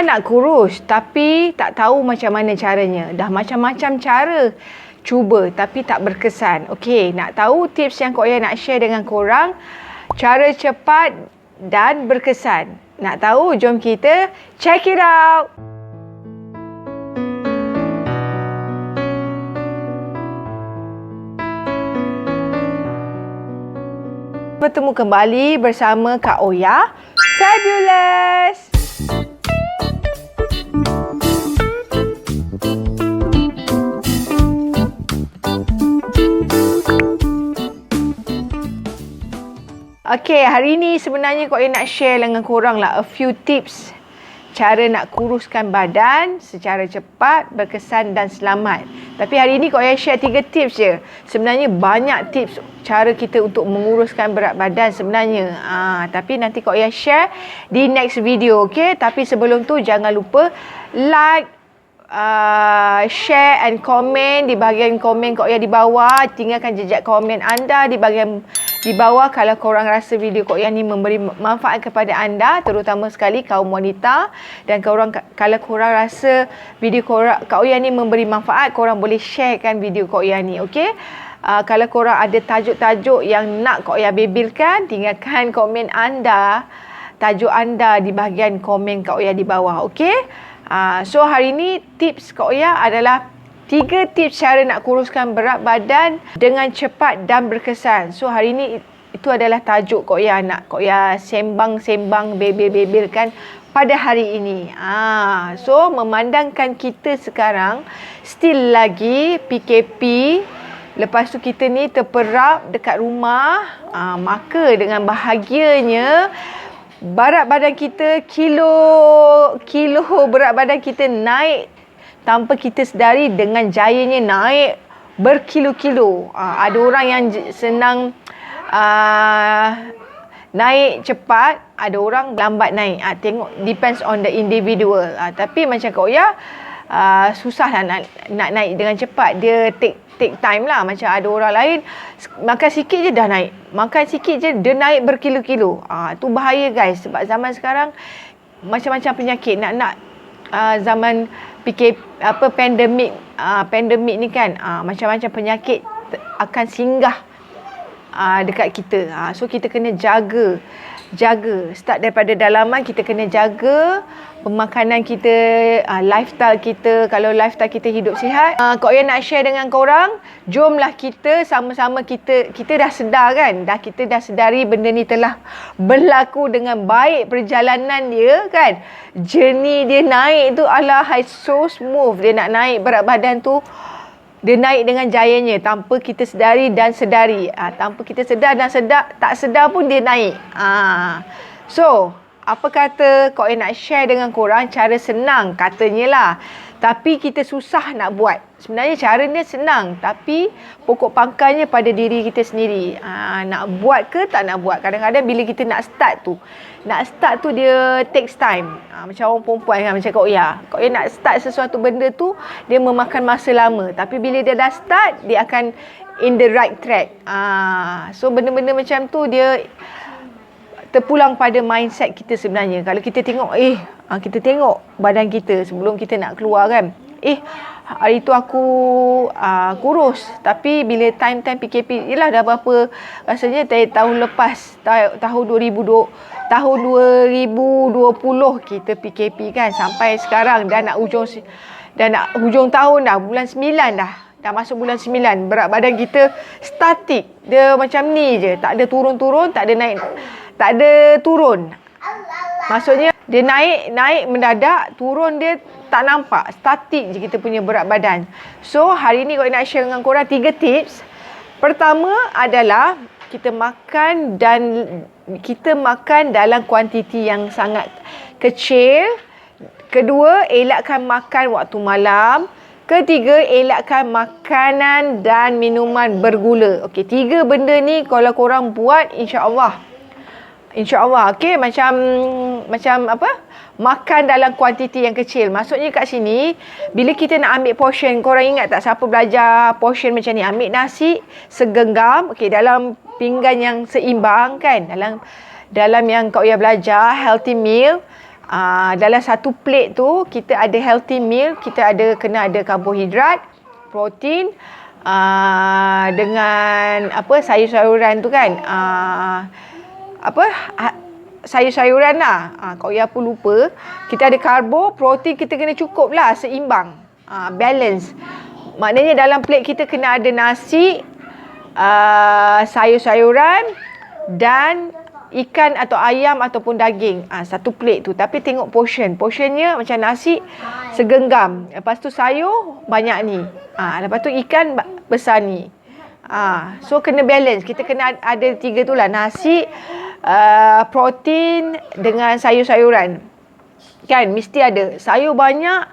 Nak kurus tapi tak tahu macam mana caranya. Dah macam-macam cara cuba tapi tak berkesan. Okey, nak tahu tips yang Kak Oya nak share dengan korang, cara cepat dan berkesan. Nak tahu? Jom kita check it out. Bertemu kembali bersama Kak Oya Fabulous. Okey, hari ni sebenarnya Kak Oya nak share dengan korang lah a few tips cara nak kuruskan badan secara cepat, berkesan dan selamat. Tapi hari ni Kak Oya share 3 tips je. Sebenarnya banyak tips cara kita untuk menguruskan berat badan sebenarnya. Tapi nanti Kak Oya share di next video, okey? Tapi sebelum tu jangan lupa like, share and komen di bahagian komen Kak Oya di bawah. Tinggalkan jejak komen anda di bahagian di bawah kalau korang rasa video Kak Oya ni memberi manfaat kepada anda, terutama sekali kaum wanita. Dan kalau korang rasa video Kak Oya ni memberi manfaat, korang boleh sharekan video Kak Oya ni, okey? Kalau korang ada tajuk-tajuk yang nak Kak Oya bebelkan, tinggalkan komen anda, tajuk anda di bahagian komen Kak Oya di bawah, okey? So hari ni tips Kak Oya adalah 3 tips cara nak kuruskan berat badan dengan cepat dan berkesan. So hari ni itu adalah tajuk Kak Oya nak Kak Oya sembang-sembang, bebel-bebelkan pada hari ini. So memandangkan kita sekarang still lagi PKP, lepas tu kita ni terperap dekat rumah, maka dengan bahagianya berat badan kita, kilo berat badan kita naik tanpa kita sedari, dengan jayanya naik berkilo-kilo. Ada orang yang senang naik cepat, ada orang lambat naik. Tengok, depends on the individual. Tapi macam Kak Oya, susah lah nak naik dengan cepat. Dia take time lah. Macam ada orang lain makan sikit je dah naik, makan sikit je dia naik berkilo-kilo. Tu bahaya guys, sebab zaman sekarang macam-macam penyakit nak zaman pandemik ni kan, macam-macam penyakit akan singgah dekat kita. So kita kena jaga start daripada dalaman. Kita kena jaga pemakanan kita, lifestyle kita. Kalau lifestyle kita hidup sihat, Kak Oya nak share dengan korang. Jomlah kita sama-sama, kita dah sedar kan, kita dah sedari benda ni telah berlaku dengan baik. Perjalanan dia kan, journey dia naik tu so smooth. Dia nak naik berat badan tu, dia naik dengan jayanya tanpa kita sedari dan sedari. Tanpa kita sedar dan tak sedar pun dia naik. So, apa kata Kak Oya nak share dengan korang cara senang katanya lah, tapi kita susah nak buat. Sebenarnya caranya senang, tapi pokok pangkalnya pada diri kita sendiri. Nak buat ke tak nak buat. Kadang-kadang bila kita nak start tu dia takes time. Macam orang perempuan kan, macam Kak Oya. Kak Oya nak start sesuatu benda tu, dia memakan masa lama. Tapi bila dia dah start, dia akan in the right track. So benda-benda macam tu dia terpulang pada mindset kita sebenarnya. Kalau kita tengok, kita tengok badan kita sebelum kita nak keluar kan. Hari tu aku kurus, tapi bila time-time PKP, yelah dah berapa, rasanya tahun lepas, tahun 2020 kita PKP kan, sampai sekarang dah nak hujung tahun dah, bulan 9 dah masuk bulan 9. Berat badan kita statik, dia macam ni je, tak ada turun-turun, tak ada naik, tak ada turun. Maksudnya dia naik mendadak, turun dia tak nampak, statik je kita punya berat badan. So hari ni kalau nak share dengan korang 3 tips. Pertama adalah kita makan dalam kuantiti yang sangat kecil. Kedua, elakkan makan waktu malam. Ketiga, elakkan makanan dan minuman bergula. Okey, 3 benda ni kalau korang buat, insya-Allah, okey, macam apa? Makan dalam kuantiti yang kecil. Maksudnya kat sini, bila kita nak ambil portion, korang ingat tak siapa belajar portion macam ni? Ambil nasi segenggam, okey, dalam pinggan yang seimbang kan? Dalam yang Kak Oya belajar healthy meal, Dalam satu plate tu kita ada healthy meal, kita kena ada karbohidrat, protein, dengan sayur-sayuran tu kan. Sayur-sayuran lah. Kak Oya pun lupa. Kita ada karbo, protein kita kena cukup lah, seimbang. Balance. Maknanya dalam plate kita kena ada nasi, sayur-sayuran dan ikan atau ayam ataupun daging. Satu plate tu. Tapi tengok portionnya macam nasi segenggam. Lepas tu sayur banyak ni. Lepas tu ikan besar ni. So kena balance. Kita kena ada 3 tu lah. Nasi, protein dengan sayur-sayuran. Kan mesti ada. Sayur banyak,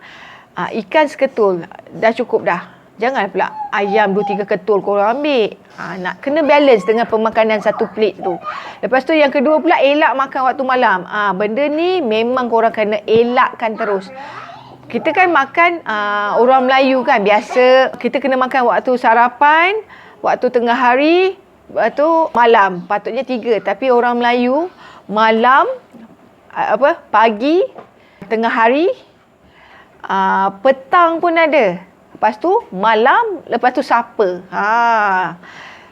ikan seketul. Dah cukup dah. Jangan pula ayam 2-3 ketul korang ambil. Nak kena balance dengan pemakanan satu plate tu. Lepas tu yang kedua pula, elak makan waktu malam. Benda ni memang korang kena elakkan terus. Kita kan makan, orang Melayu kan biasa kita kena makan waktu sarapan, waktu tengah hari, waktu malam. Patutnya 3. Tapi orang Melayu malam, pagi, tengah hari, petang pun ada. Lepas tu malam, lepas tu supper.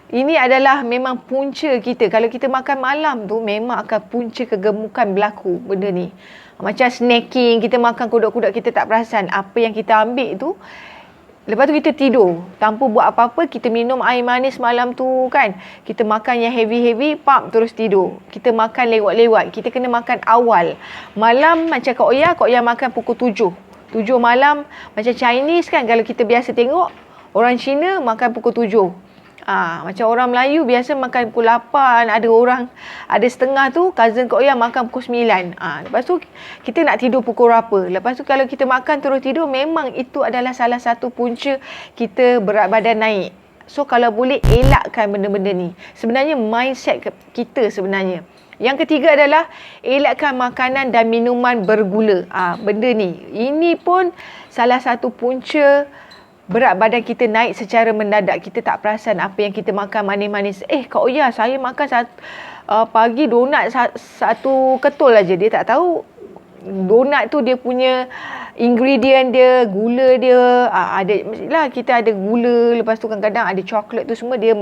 Ini adalah memang punca kita. Kalau kita makan malam tu memang akan punca kegemukan berlaku benda ni. Macam snacking, kita makan kuduk-kuduk kita tak perasan apa yang kita ambil tu. Lepas tu kita tidur. Tanpa buat apa-apa, kita minum air manis malam tu kan. Kita makan yang heavy-heavy, terus tidur. Kita makan lewat-lewat. Kita kena makan awal. Malam macam Kak Oya makan pukul 7 malam. Macam Chinese kan, kalau kita biasa tengok orang Cina makan pukul 7. Macam orang Melayu biasa makan pukul 8. Ada setengah tu cousin Kak Oya makan pukul 9. Lepas tu kita nak tidur pukul berapa. Lepas tu kalau kita makan terus tidur, memang itu adalah salah satu punca kita berat badan naik. So kalau boleh elakkan benda-benda ni. Sebenarnya mindset kita sebenarnya. Yang ketiga adalah elakkan makanan dan minuman bergula. Benda ni. Ini pun salah satu punca berat badan kita naik secara mendadak. Kita tak perasan apa yang kita makan manis-manis. Kak Oya, saya makan pagi donat satu ketul aja. Dia tak tahu donat tu dia punya ingredient dia, gula dia, mestilah kita ada gula. Lepas tu kadang-kadang ada coklat tu semua, dia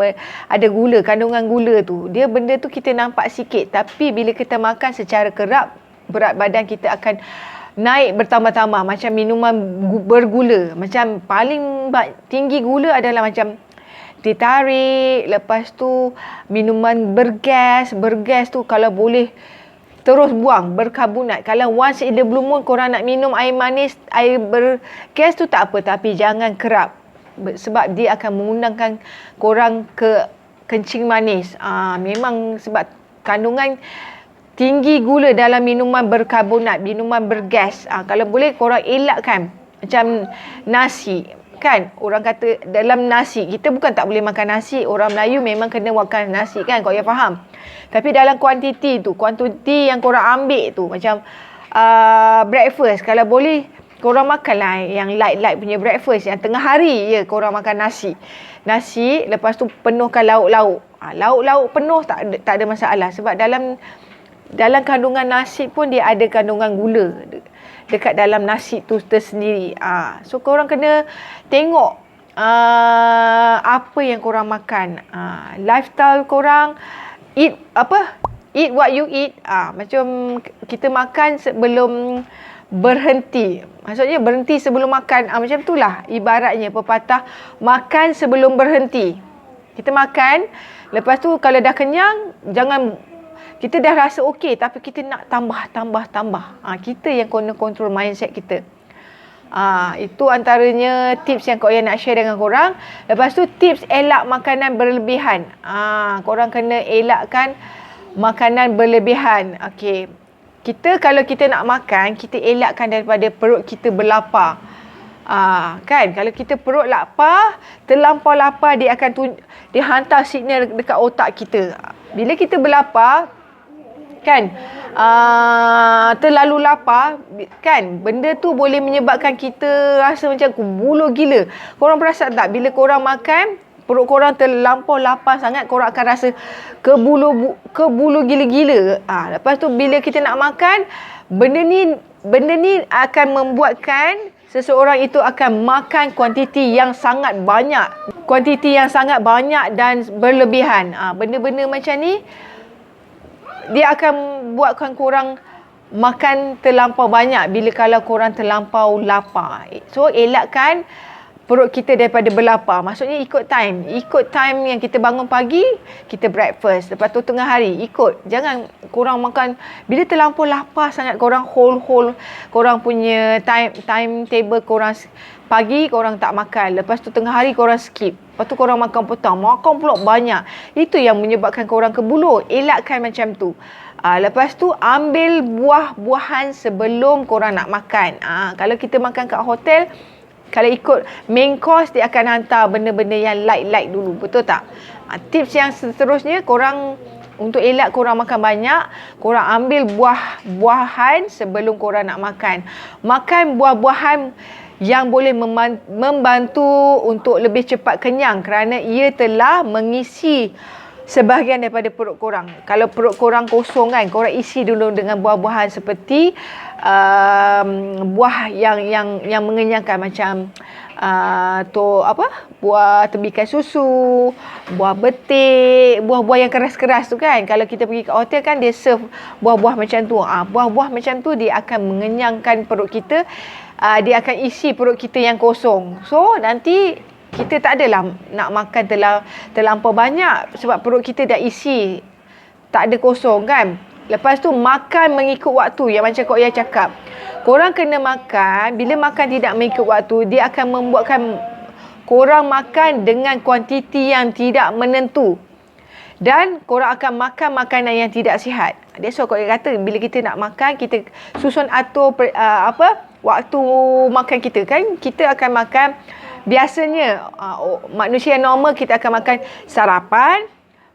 ada gula, kandungan gula tu. Dia benda tu kita nampak sikit, tapi bila kita makan secara kerap, berat badan kita akan naik bertambah-tambah. Macam minuman bergula, macam paling tinggi gula adalah macam teh tarik. Lepas tu minuman bergas tu kalau boleh terus buang, berkarbonat. Kalau once in the blue moon korang nak minum air manis, air bergas tu tak apa, tapi jangan kerap. Sebab dia akan mengundangkan korang ke kencing manis. Memang sebab kandungan tinggi gula dalam minuman berkarbonat, minuman bergas. Kalau boleh korang elakkan. Macam nasi kan, orang kata dalam nasi, kita bukan tak boleh makan nasi. Orang Melayu memang kena makan nasi kan, kau ya faham. Tapi dalam kuantiti yang korang ambil tu, macam breakfast, kalau boleh korang makanlah yang light punya breakfast. Yang tengah hari je korang makan nasi. Lepas tu penuhkan lauk-lauk. Lauk-lauk penuh tak ada masalah. Sebab dalam kandungan nasi pun dia ada kandungan gula dekat dalam nasi tu tersendiri. So korang kena tengok apa yang korang makan. Lifestyle korang, eat what you eat. Macam kita makan sebelum berhenti. Maksudnya berhenti sebelum makan. Macam itulah ibaratnya pepatah, makan sebelum berhenti. Kita makan, lepas tu kalau dah kenyang, kita dah rasa okey, tapi kita nak tambah. Kita yang kena control mindset kita. Itu antaranya tips yang Kak Oya nak share dengan korang. Lepas tu tips elak makanan berlebihan. Korang kena elakkan makanan berlebihan. Okey. Kalau kita nak makan, kita elakkan daripada perut kita berlapar. Kan, kalau kita perut lapar, terlampau lapar, dia akan dia hantar signal dekat otak kita. Bila kita berlapar kan, terlalu lapar kan, benda tu boleh menyebabkan kita rasa macam buluh gila. Korang perasan tak, bila korang makan, perut korang terlampau lapar sangat, korang akan rasa kebulu gila-gila. Lepas tu bila kita nak makan, Benda ni akan membuatkan seseorang itu akan makan kuantiti yang sangat banyak. Kuantiti yang sangat banyak dan berlebihan. Benda-benda macam ni, dia akan buatkan korang makan terlampau banyak bila kalau korang terlampau lapar. So, elakkan perut kita daripada berlapar. Maksudnya ikut time. Ikut time yang kita bangun pagi, kita breakfast. Lepas tu tengah hari, ikut. Jangan korang makan, bila terlampau lapar sangat, korang hold korang punya timetable korang. Pagi korang tak makan. Lepas tu tengah hari korang skip. Lepas tu korang makan petang. Makan pula banyak. Itu yang menyebabkan korang kebulur. Elakkan macam tu. Lepas tu ambil buah-buahan sebelum korang nak makan. Kalau kita makan kat hotel, kalau ikut main course, dia akan hantar benda-benda yang light dulu. Betul tak? Tips yang seterusnya, korang untuk elak korang makan banyak, korang ambil buah-buahan sebelum korang nak makan. Makan buah-buahan yang boleh membantu untuk lebih cepat kenyang kerana ia telah mengisi sebahagian daripada perut korang. Kalau perut korang kosong kan, korang isi dulu dengan buah-buahan seperti buah yang mengenyangkan macam buah tembikai susu, buah betik, buah-buah yang keras-keras tu kan. Kalau kita pergi kat hotel kan, dia serve buah-buah macam tu. Buah-buah macam tu dia akan mengenyangkan perut kita. Dia akan isi perut kita yang kosong. So nanti kita tak adalah nak makan terlampau banyak sebab perut kita dah isi, tak ada kosong kan. Lepas tu makan mengikut waktu, yang macam Kak Oya cakap. Korang kena makan, bila makan tidak mengikut waktu, dia akan membuatkan korang makan dengan kuantiti yang tidak menentu. Dan korang akan makan makanan yang tidak sihat. That's why Kak Oya kata, bila kita nak makan, kita susun atur waktu makan kita kan. Kita akan makan, biasanya manusia normal kita akan makan sarapan,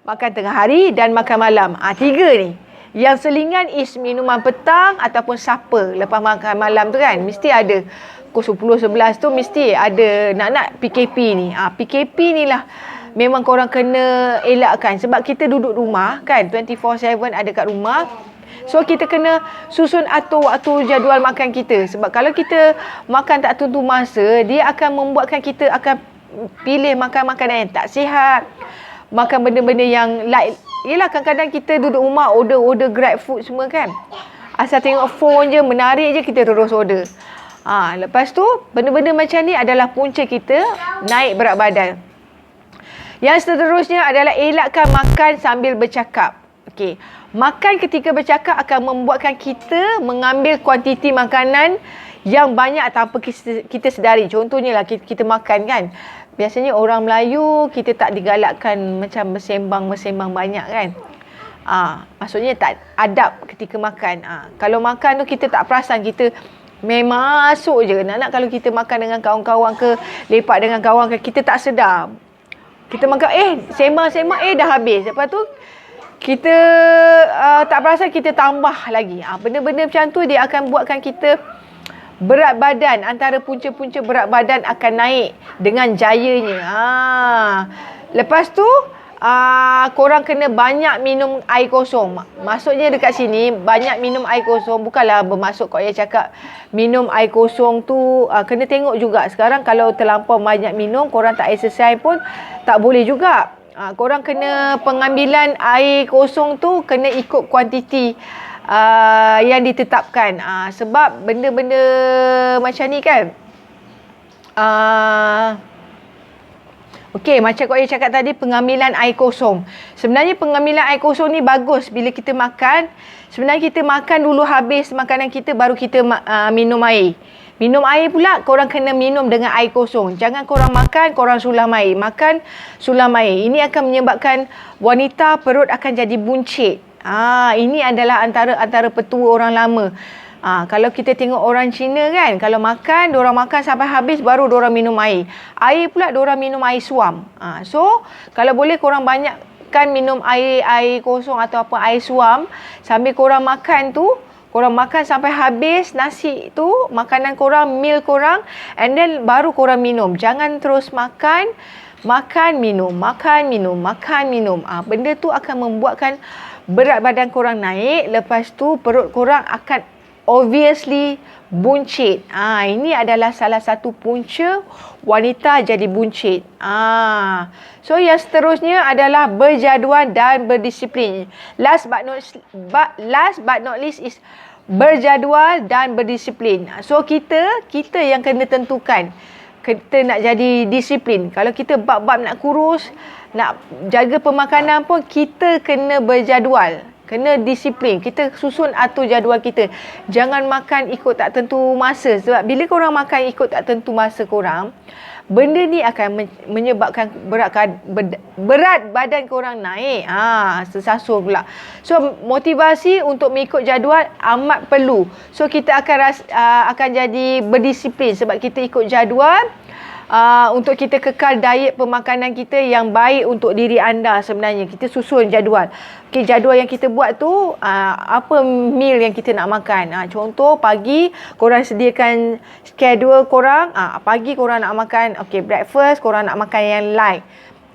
makan tengah hari dan makan malam. 3 ni. Yang selingan is minuman petang ataupun supper lepas makan malam tu kan. Mesti ada pukul 10, 11 tu mesti ada nak PKP ni. PKP ni lah memang korang kena elakkan. Sebab kita duduk rumah kan, 24/7 ada kat rumah. So kita kena susun atur waktu jadual makan kita. Sebab kalau kita makan tak tentu masa, dia akan membuatkan kita akan pilih makan makanan yang tak sihat, makan benda-benda yang light. Yelah, kadang-kadang kita duduk rumah order Grab food semua kan. Asal tengok phone je, menarik je, kita terus order. Lepas tu benda-benda macam ni adalah punca kita naik berat badan. Yang seterusnya adalah elakkan makan sambil bercakap. Okey. Makan ketika bercakap akan membuatkan kita mengambil kuantiti makanan yang banyak tanpa kita sedari. Contohnya lah kita makan kan. Biasanya orang Melayu kita tak digalakkan macam bersembang banyak kan. Maksudnya tak adab ketika makan. Kalau makan tu kita tak perasan, kita memang masuk je. Nak kalau kita makan dengan kawan-kawan ke, lepak dengan kawan ke, kita tak sedar. Kita makan, sembang dah habis. Lepas tu kita tak perasan, kita tambah lagi. Benda-benda macam tu dia akan buatkan kita berat badan, antara punca-punca berat badan akan naik dengan jayanya. Lepas tu korang kena banyak minum air kosong. Maksudnya dekat sini banyak minum air kosong bukanlah bermaksud Kak Oya cakap minum air kosong tu kena tengok juga. Sekarang kalau terlampau banyak minum, korang tak exercise pun tak boleh juga. Korang kena pengambilan air kosong tu kena ikut kuantiti yang ditetapkan. Sebab benda-benda macam ni kan, okey, macam Kak Oya cakap tadi, pengambilan air kosong. Sebenarnya pengambilan air kosong ni bagus bila kita makan. Sebenarnya kita makan dulu, habis makanan kita baru kita minum air. Minum air pula, korang kena minum dengan air kosong. Jangan korang makan, korang sulam air. Makan, sulam air. Ini akan menyebabkan wanita perut akan jadi buncit. Ini adalah antara petua orang lama. Kalau kita tengok orang Cina kan, kalau makan, diorang makan sampai habis baru diorang minum air. Air pula diorang minum air suam. So, kalau boleh korang banyakkan minum air kosong atau apa air suam sambil korang makan tu. Korang makan sampai habis nasi tu, makanan korang, meal korang, and then baru korang minum. Jangan terus makan, minum. Benda tu akan membuatkan berat badan korang naik. Lepas tu perut korang akan obviously buncit. Ini adalah salah satu punca wanita jadi buncit. So yang seterusnya adalah berjadual dan berdisiplin. Last but not least is berjadual dan berdisiplin. So kita yang kena tentukan kita nak jadi disiplin. Kalau kita bab-bab nak kurus, nak jaga pemakanan pun kita kena berjadual. Kena disiplin. Kita susun atur jadual kita. Jangan makan ikut tak tentu masa. Sebab bila korang makan ikut tak tentu masa korang, benda ni akan menyebabkan berat badan korang naik. Sesasur pula. So, motivasi untuk mengikut jadual amat perlu. So, kita akan jadi berdisiplin sebab kita ikut jadual. Untuk kita kekal diet pemakanan kita yang baik untuk diri anda sebenarnya. Kita susun jadual. Okay, jadual yang kita buat tu, apa meal yang kita nak makan. Contoh, pagi korang sediakan schedule korang. Pagi korang nak makan, breakfast korang nak makan yang light.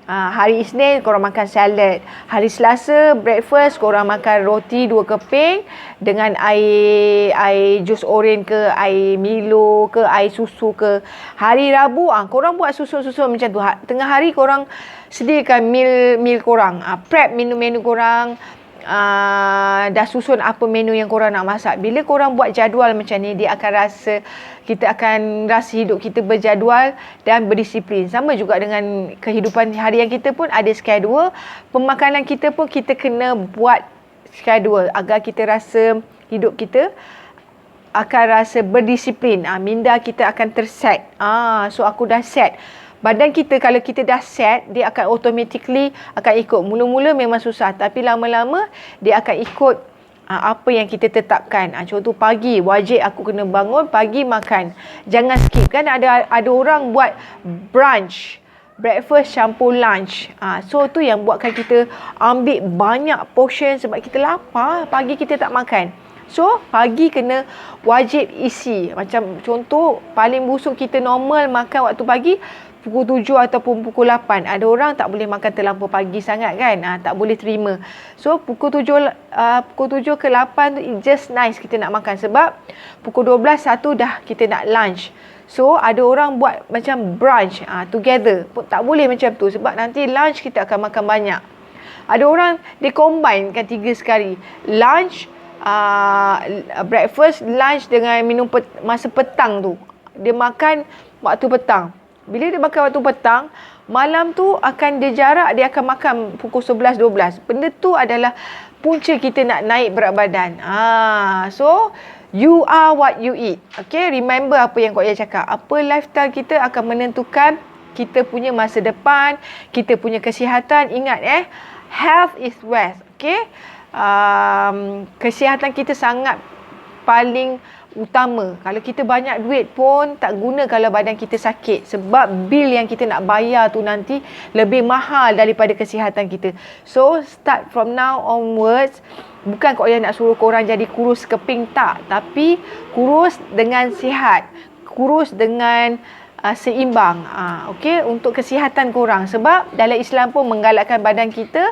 Hari Isnin korang makan salad. Hari Selasa breakfast korang makan roti 2 keping dengan air jus oren ke, air Milo ke, air susu ke. Hari Rabu korang buat susun-susun macam tu. Tengah hari korang sediakan meal korang. Prep menu-menu korang. Dah susun apa menu yang korang nak masak. Bila korang buat jadual macam ni, kita akan rasa hidup kita berjadual dan berdisiplin. Sama juga dengan kehidupan harian kita pun ada schedule. Pemakanan kita pun kita kena buat schedule agar kita rasa hidup kita akan rasa berdisiplin. Minda kita akan terset. So aku dah set. Badan kita kalau kita dah set, dia akan automatically akan ikut. Mula-mula memang susah, tapi lama-lama dia akan ikut apa yang kita tetapkan. Contoh pagi, wajib aku kena bangun, pagi makan. Jangan skip. Kan ada orang buat brunch, breakfast campur lunch. So tu yang buatkan kita ambil banyak portion sebab kita lapar, pagi kita tak makan. So, pagi kena wajib isi. Macam contoh, paling busuk kita normal makan waktu pagi, pukul 7 ataupun pukul 8. Ada orang tak boleh makan terlampau pagi sangat kan. Tak boleh terima. So, pukul 7 ke 8 tu just nice kita nak makan. Sebab pukul 12, 1 dah kita nak lunch. So, ada orang buat macam brunch together. Tak boleh macam tu. Sebab nanti lunch kita akan makan banyak. Ada orang, dia combine kan 3 sekali. Lunch, breakfast, lunch dengan minum masa petang tu. Dia makan waktu petang. Bila dia makan waktu petang, malam tu akan dia jarak, dia akan makan pukul 11, 12. Benda tu adalah punca kita nak naik berat badan. So, you are what you eat. Okay, remember apa yang Kak Oya cakap. Apa lifestyle kita akan menentukan kita punya masa depan, kita punya kesihatan. Ingat health is wealth. Okay, kesihatan kita sangat paling utama. Kalau kita banyak duit pun tak guna kalau badan kita sakit. Sebab bil yang kita nak bayar tu nanti lebih mahal daripada kesihatan kita. So, start from now onwards. Bukan Kak Oya nak suruh korang jadi kurus keping, tak. Tapi kurus dengan sihat. Kurus dengan seimbang. Okay, untuk kesihatan korang. Sebab dalam Islam pun menggalakkan badan kita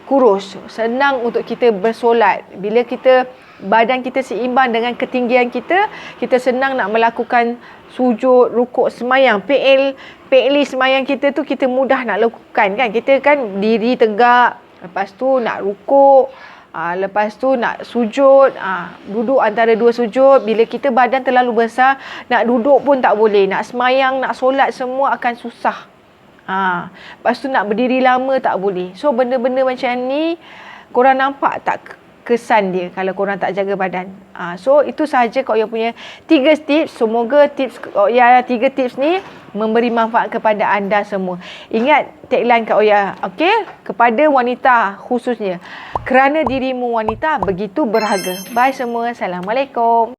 kurus. Senang untuk kita bersolat. Bila badan kita seimbang dengan ketinggian kita, kita senang nak melakukan sujud, rukuk, semayang. PL semayang kita tu kita mudah nak lakukan kan. Kita kan diri tegak, lepas tu nak rukuk, lepas tu nak sujud, duduk antara 2 sujud. Bila kita badan terlalu besar, nak duduk pun tak boleh. Nak semayang, nak solat semua akan susah. Lepas tu nak berdiri lama tak boleh. So benda-benda macam ni korang nampak tak kesan dia kalau korang tak jaga badan. So itu sahaja Kak Oya punya 3 tips. Semoga tips Kak Oya 3 tips ni memberi manfaat kepada anda semua. Ingat tagline Kak Oya, okey? Kepada wanita khususnya. Kerana dirimu wanita begitu berharga. Bye semua. Assalamualaikum.